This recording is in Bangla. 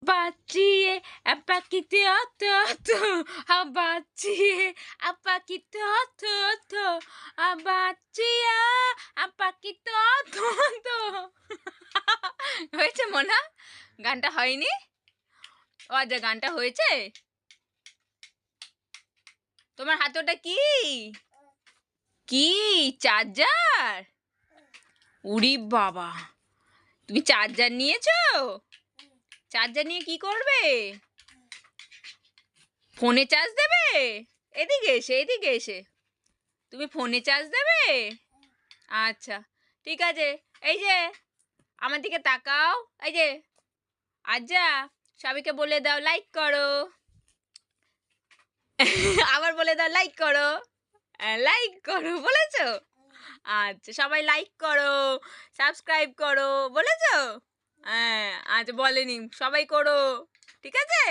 বাঁচিয়ে পাখিতে অত অত বাঁচিয়ে পাখিতে অত অত বাঁচিয়া পাখিতে অত অত। হয়েছে মোনা? গানটা হয়নি? ও আচ্ছা, গানটা হয়েছে। তোমার হাতে ওটা কি? কি চার্জার? উরি বাবা, তুমি চার্জার নিয়েছো? চার্জার নিয়ে কি করবে? ফোনে চার্জ দেবে? এদিকে এসে, এদিকে এসে, তুমি ফোনে চার্জ দেবে? আচ্ছা ঠিক আছে। এই যে আমার দিকে তাকাও, এই যে আজ্জা, সবাইকে বলে দাও লাইক করো। আবার বলে দাও লাইক করো। লাইক করো বলেছো? আচ্ছা, সবাই লাইক করো, সাবস্ক্রাইব করো বলেছো? হ্যাঁ, আচ্ছা বলেনি, সবাই করো, ঠিক আছে।